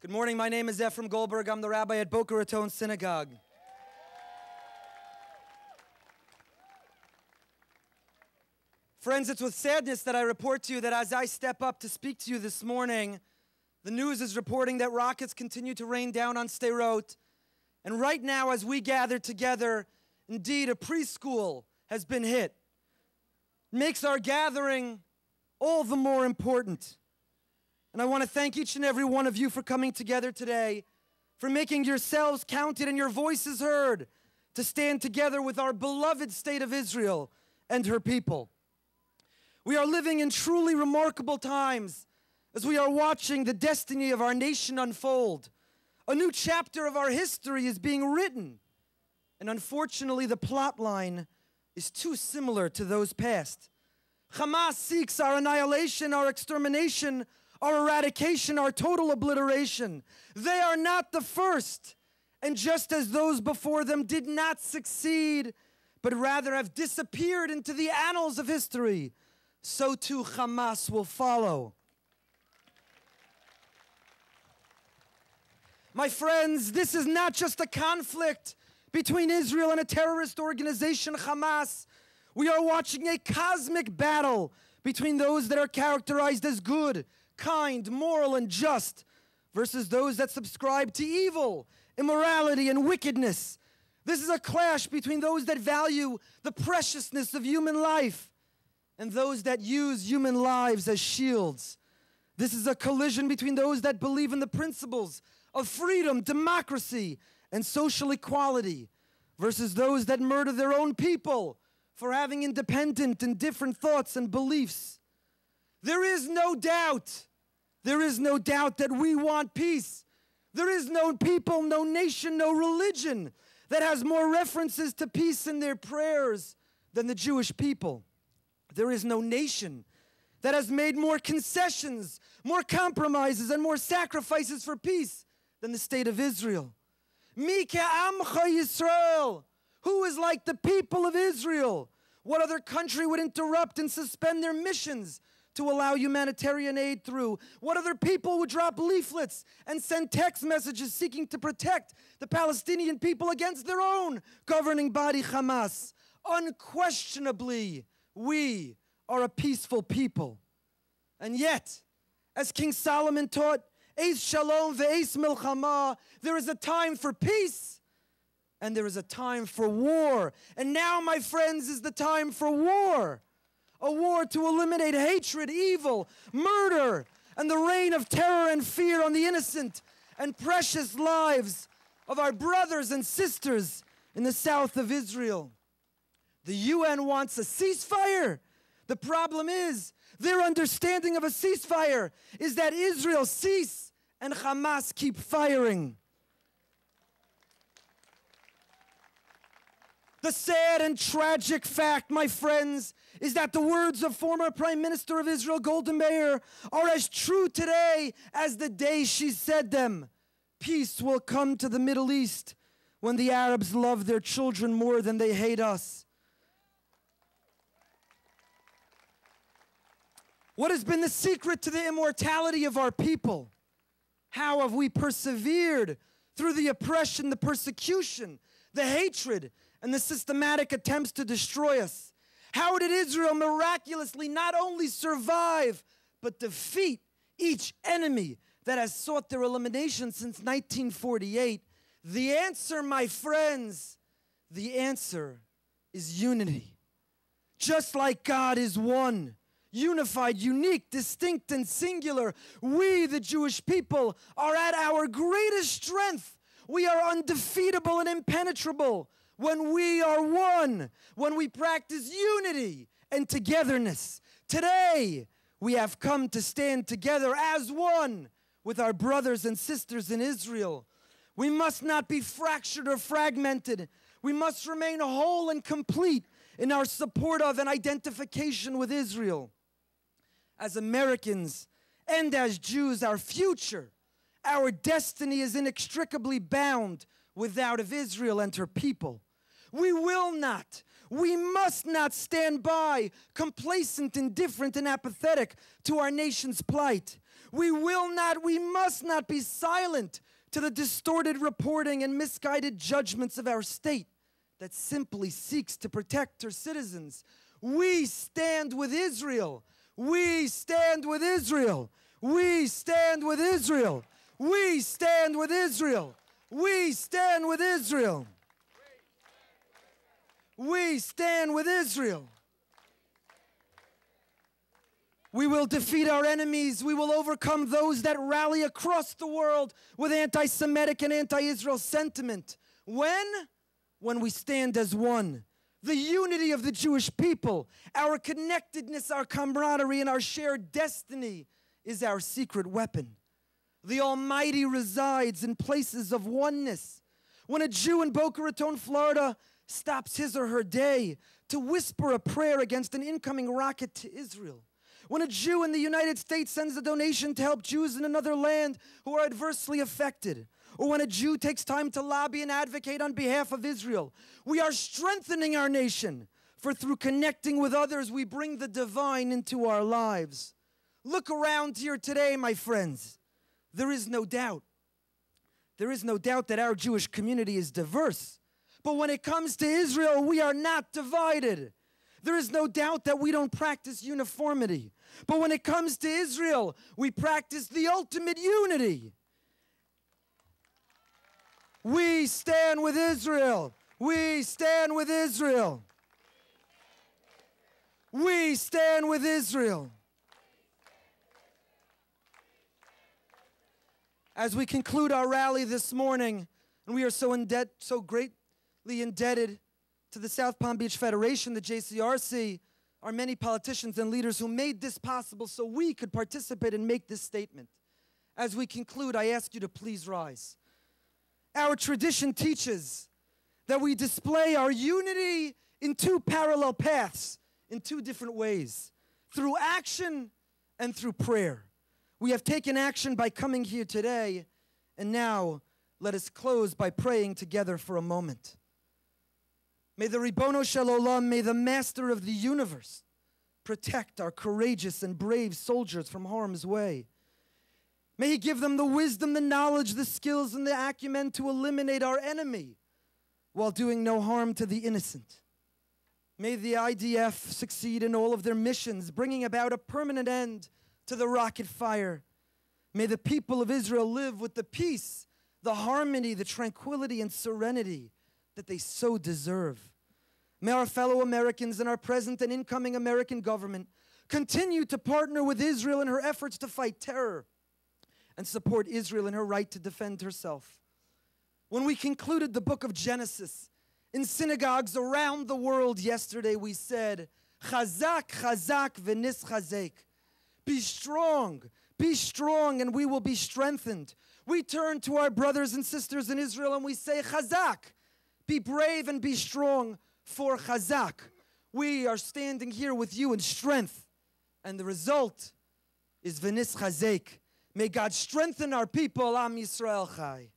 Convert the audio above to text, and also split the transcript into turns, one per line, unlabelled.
Good morning, my name is Rabbi Goldberg. I'm the rabbi at Boca Raton Synagogue. Friends, it's with sadness that I report to you that as I step up to speak to you this morning, the news is reporting that rockets continue to rain down on Sderot. And right now, as we gather together, indeed, a preschool has been hit. It makes our gathering all the more important. And I want to thank each and every one of you for coming together today, for making yourselves counted and your voices heard to stand together with our beloved state of Israel and her people. We are living in truly remarkable times as we are watching the destiny of our nation unfold. A new chapter of our history is being written. And unfortunately, the plot line is too similar to those past. Hamas seeks our annihilation, our extermination, our eradication, our total obliteration. They are not the first. And just as those before them did not succeed, but rather have disappeared into the annals of history, so too Hamas will follow. My friends, this is not just a conflict between Israel and a terrorist organization, Hamas. We are watching a cosmic battle between those that are characterized as good, kind, moral, and just, versus those that subscribe to evil, immorality, and wickedness. This is a clash between those that value the preciousness of human life and those that use human lives as shields. This is a collision between those that believe in the principles of freedom, democracy, and social equality versus those that murder their own people for having independent and different thoughts and beliefs. There is no doubt that we want peace. There is no people, no nation, no religion that has more references to peace in their prayers than the Jewish people. There is no nation that has made more concessions, more compromises, and more sacrifices for peace than the state of Israel. Mi ke'amcha Yisrael. Who is like the people of Israel? What other country would interrupt and suspend their missions to allow humanitarian aid through? What other people would drop leaflets and send text messages seeking to protect the Palestinian people against their own governing body, Hamas? Unquestionably, we are a peaceful people. And yet, as King Solomon taught, Eis Shalom ve'eis Milchama, there is a time for peace and there is a time for war. And now, my friends, is the time for war. A war to eliminate hatred, evil, murder, and the reign of terror and fear on the innocent and precious lives of our brothers and sisters in the south of Israel. The UN wants a ceasefire. The problem is, their understanding of a ceasefire is that Israel cease and Hamas keep firing. The sad and tragic fact, my friends, is that the words of former Prime Minister of Israel, Goldberg, are as true today as the day she said them. Peace will come to the Middle East when the Arabs love their children more than they hate us. What has been the secret to the immortality of our people? How have we persevered through the oppression, the persecution, the hatred, and the systematic attempts to destroy us? How did Israel miraculously not only survive, but defeat each enemy that has sought their elimination since 1948? The answer, my friends, the answer is unity. Just like God is one, unified, unique, distinct, and singular, we, the Jewish people, are at our greatest strength. We are undefeatable and impenetrable when we are one, when we practice unity and togetherness. Today, we have come to stand together as one with our brothers and sisters in Israel. We must not be fractured or fragmented. We must remain whole and complete in our support of and identification with Israel. As Americans and as Jews, our future, our destiny is inextricably bound with that of Israel and her people. We will not, we must not stand by, complacent, indifferent, and apathetic to our nation's plight. We must not be silent to the distorted reporting and misguided judgments of our state that simply seeks to protect her citizens. We stand with Israel. We stand with Israel. We stand with Israel. We stand with Israel. We stand with Israel. We stand with Israel. We will defeat our enemies. We will overcome those that rally across the world with anti-Semitic and anti-Israel sentiment. When we stand as one. The unity of the Jewish people, our connectedness, our camaraderie, and our shared destiny is our secret weapon. The Almighty resides in places of oneness. When a Jew in Boca Raton, Florida, stops his or her day to whisper a prayer against an incoming rocket to Israel, when a Jew in the United States sends a donation to help Jews in another land who are adversely affected, or when a Jew takes time to lobby and advocate on behalf of Israel, we are strengthening our nation, for through connecting with others, we bring the divine into our lives. Look around here today, my friends. There is no doubt. There is no doubt that our Jewish community is diverse. But when it comes to Israel, we are not divided. There is no doubt that we don't practice uniformity. But when it comes to Israel, we practice the ultimate unity. We stand with Israel. We stand with Israel. We stand with Israel. As we conclude our rally this morning, and we are so greatly indebted to the South Palm Beach Federation, the JCRC, our many politicians and leaders who made this possible so we could participate and make this statement. As we conclude, I ask you to please rise. Our tradition teaches that we display our unity in two parallel paths, in two different ways, through action and through prayer. We have taken action by coming here today, and now let us close by praying together for a moment. May the Ribono Shel Olam, may the Master of the universe, protect our courageous and brave soldiers from harm's way. May He give them the wisdom, the knowledge, the skills, and the acumen to eliminate our enemy while doing no harm to the innocent. May the IDF succeed in all of their missions, bringing about a permanent end to the rocket fire. May the people of Israel live with the peace, the harmony, the tranquility, and serenity that they so deserve. May our fellow Americans and our present and incoming American government continue to partner with Israel in her efforts to fight terror and support Israel in her right to defend herself. When we concluded the book of Genesis in synagogues around the world yesterday, we said, Chazak, chazak, v'nis chazek. Be strong, and we will be strengthened. We turn to our brothers and sisters in Israel and we say, Chazak, be brave and be strong for Chazak. We are standing here with you in strength, and the result is v'nis chazek. May God strengthen our people, Am Yisrael Chai.